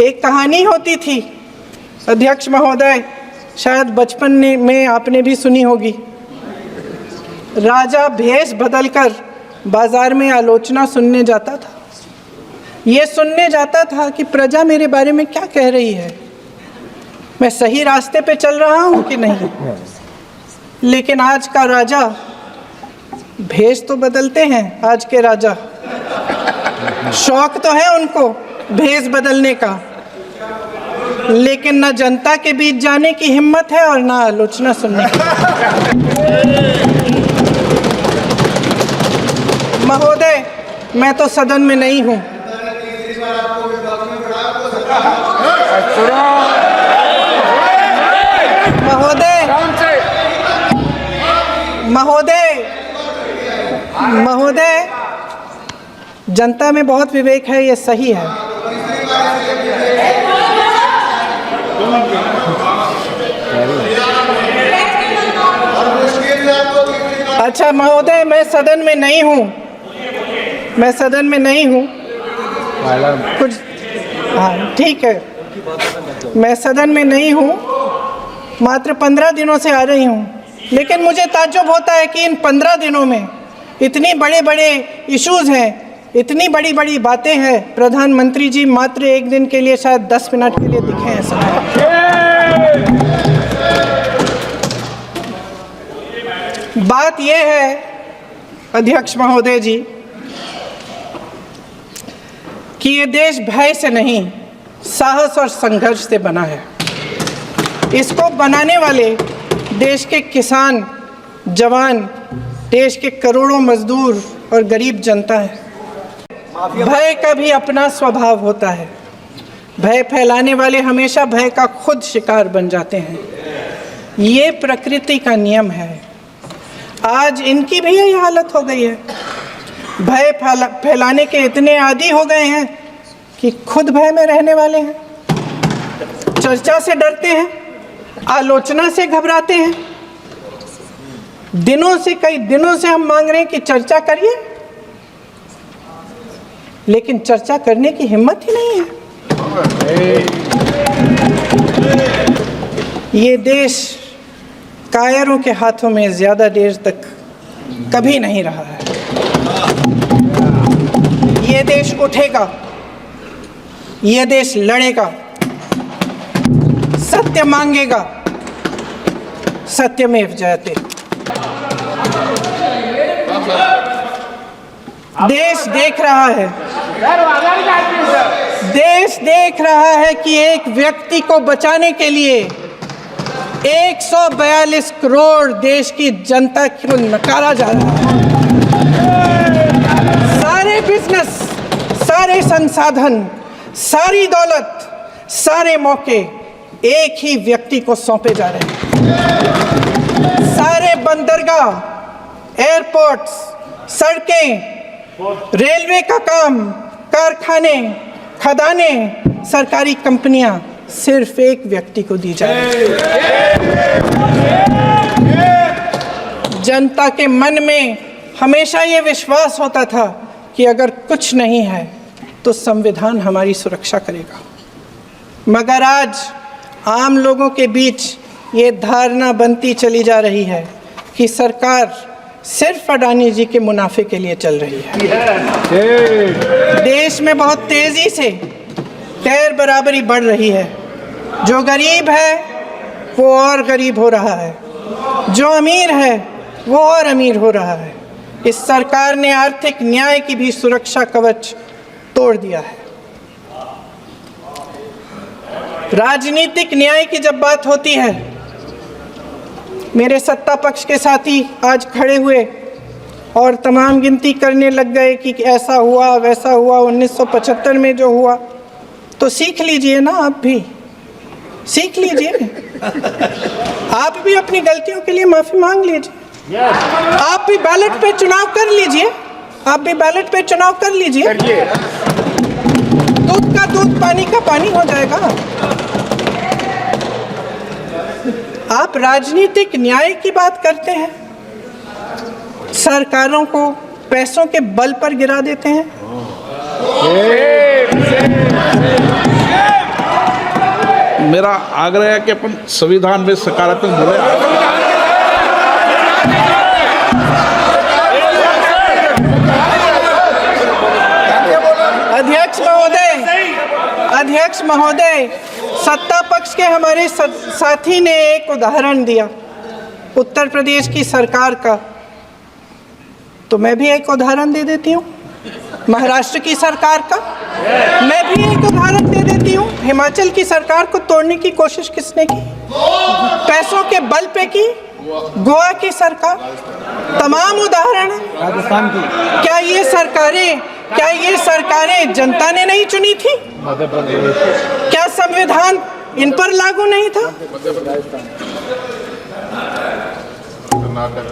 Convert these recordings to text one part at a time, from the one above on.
एक कहानी होती थी अध्यक्ष महोदय, शायद बचपन में आपने भी सुनी होगी। राजा भेष बदलकर बाजार में आलोचना सुनने जाता था। ये सुनने जाता था कि प्रजा मेरे बारे में क्या कह रही है, मैं सही रास्ते पे चल रहा हूँ कि नहीं। लेकिन आज का राजा, भेष तो बदलते हैं आज के राजा, शौक तो है उनको भेष बदलने का, लेकिन न जनता के बीच जाने की हिम्मत है और न आलोचना सुनने की। महोदय, मैं तो सदन में नहीं हूँ। महोदय, जनता में बहुत विवेक है, ये सही है। अच्छा महोदय, मैं सदन में नहीं हूँ, कुछ हाँ ठीक है, मैं सदन में नहीं हूँ, मात्र 15 दिनों से आ रही हूँ। लेकिन मुझे ताज्जुब होता है कि इन 15 दिनों में इतनी बड़े इश्यूज हैं, इतनी बड़ी बातें हैं, प्रधानमंत्री जी मात्र एक दिन के लिए, शायद 10 मिनट के लिए दिखे हैं सब। बात यह है अध्यक्ष महोदय जी कि ये देश भय से नहीं, साहस और संघर्ष से बना है। इसको बनाने वाले देश के किसान, जवान, देश के करोड़ों मजदूर और गरीब जनता है। भय का भी अपना स्वभाव होता है। भय फैलाने वाले हमेशा भय का खुद शिकार बन जाते हैं। ये प्रकृति का नियम है। आज इनकी भी यही हालत हो गई है। भय फैलाने के इतने आदी हो गए हैं कि खुद भय में रहने वाले हैं, चर्चा से डरते हैं, आलोचना से घबराते हैं। कई दिनों से हम मांग रहे हैं कि चर्चा करिए, लेकिन चर्चा करने की हिम्मत ही नहीं है। ये देश कायरों के हाथों में ज्यादा देर तक कभी नहीं रहा है। ये देश उठेगा, ये देश लड़ेगा, सत्य मांगेगा, सत्यमेव जयते। देश देख रहा है कि एक व्यक्ति को बचाने के लिए 142 करोड़ देश की जनता को नकारा जा रहा है। सारे बिजनेस, सारे संसाधन, सारी दौलत, सारे मौके एक ही व्यक्ति को सौंपे जा रहे हैं। सारे बंदरगाह, एयरपोर्ट्स, सड़कें, रेलवे का काम, कारखाने, खदाने, सरकारी कंपनियां सिर्फ एक व्यक्ति को दी जा रही है। जनता के मन में हमेशा ये विश्वास होता था कि अगर कुछ नहीं है तो संविधान हमारी सुरक्षा करेगा। मगर आज आम लोगों के बीच ये धारणा बनती चली जा रही है कि सरकार सिर्फ अडानी जी के मुनाफे के लिए चल रही है। देश में बहुत तेजी से गैर बराबरी बढ़ रही है। जो गरीब है वो और गरीब हो रहा है, जो अमीर है वो और अमीर हो रहा है। इस सरकार ने आर्थिक न्याय की भी सुरक्षा कवच तोड़ दिया है। राजनीतिक न्याय की जब बात होती है, मेरे सत्ता पक्ष के साथी आज खड़े हुए और तमाम गिनती करने लग गए कि ऐसा हुआ वैसा हुआ, 1975 में जो हुआ। तो सीख लीजिए ना, आप भी सीख लीजिए। आप भी अपनी गलतियों के लिए माफी मांग लीजिए। आप भी बैलेट पे चुनाव कर लीजिए, आप भी बैलेट पे चुनाव कर लीजिए। दूध का दूध, पानी का पानी हो जाएगा। आप राजनीतिक न्याय की बात करते हैं, सरकारों को पैसों के बल पर गिरा देते हैं। मेरा आग्रह है कि अपन संविधान में सकारात्मक बोले। अध्यक्ष महोदय, सत्ता पक्ष के हमारे साथी ने एक उदाहरण दिया उत्तर प्रदेश की सरकार का, तो मैं भी एक उदाहरण दे देती हूँ महाराष्ट्र की सरकार का। मैं भी एक उदाहरण दे देती हूँ हिमाचल की सरकार को तोड़ने की कोशिश किसने की, पैसों के बल पे की, गोवा की सरकार। तमाम उदाहरण है। राजस्थान की क्या ये सरकारें जनता ने नहीं चुनी थी? क्या संविधान इन पर लागू नहीं था?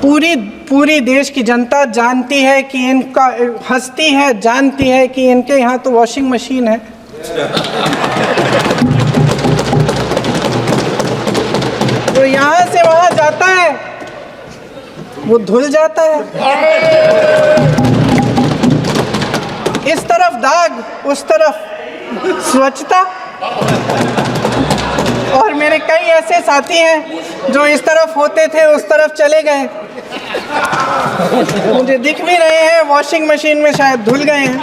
पूरी देश की जनता जानती है कि इनका हंसती है, जानती है कि इनके यहाँ तो वॉशिंग मशीन है। जो यहाँ से वहाँ जाता है वो धुल जाता है। इस तरफ दाग, उस तरफ स्वच्छता। और मेरे कई ऐसे साथी हैं जो इस तरफ होते थे उस तरफ चले गए, मुझे दिख भी रहे हैं, वॉशिंग मशीन में शायद धुल गए हैं।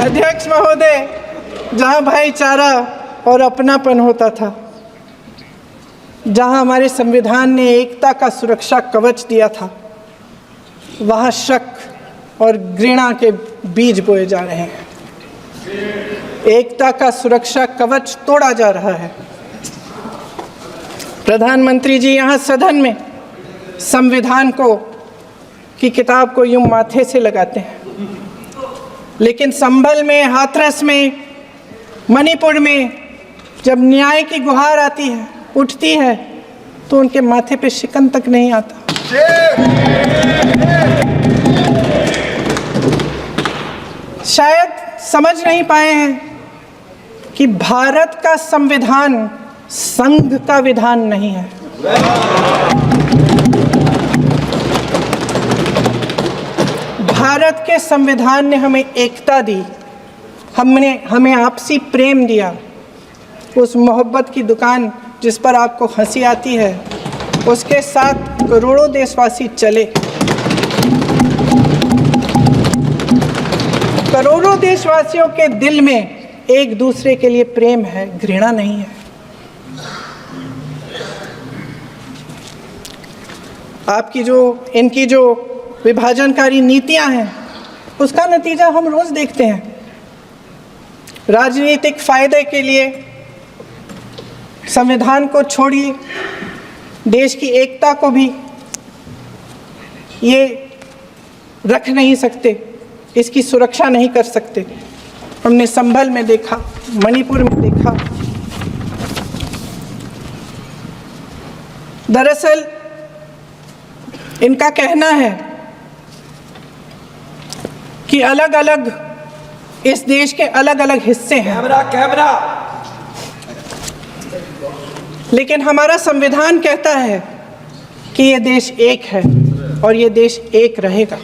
अध्यक्ष महोदय, जहां भाईचारा और अपनापन होता था, जहां हमारे संविधान ने एकता का सुरक्षा कवच दिया था, वहां शक और घृणा के बीज बोए जा रहे हैं। एकता का सुरक्षा कवच तोड़ा जा रहा है। प्रधानमंत्री जी यहाँ सदन में संविधान की किताब को यूं माथे से लगाते हैं, लेकिन संभल में, हाथरस में, मणिपुर में जब न्याय की गुहार आती है, उठती है, तो उनके माथे पे शिकन तक नहीं आता। शायद समझ नहीं पाए हैं कि भारत का संविधान संघ का विधान नहीं है। भारत के संविधान ने हमें एकता दी, हमें आपसी प्रेम दिया। उस मोहब्बत की दुकान जिस पर आपको हंसी आती है, उसके साथ करोड़ों देशवासी चले। करोड़ों देशवासियों के दिल में एक दूसरे के लिए प्रेम है, घृणा नहीं है। इनकी जो विभाजनकारी नीतियां हैं, उसका नतीजा हम रोज देखते हैं। राजनीतिक फायदे के लिए संविधान को छोड़िए, देश की एकता को भी ये रख नहीं सकते, इसकी सुरक्षा नहीं कर सकते। हमने संभल में देखा, मणिपुर में देखा। दरअसल इनका कहना है कि अलग अलग इस देश के अलग अलग हिस्से हैं। कैमरा लेकिन हमारा संविधान कहता है कि ये देश एक है और ये देश एक रहेगा।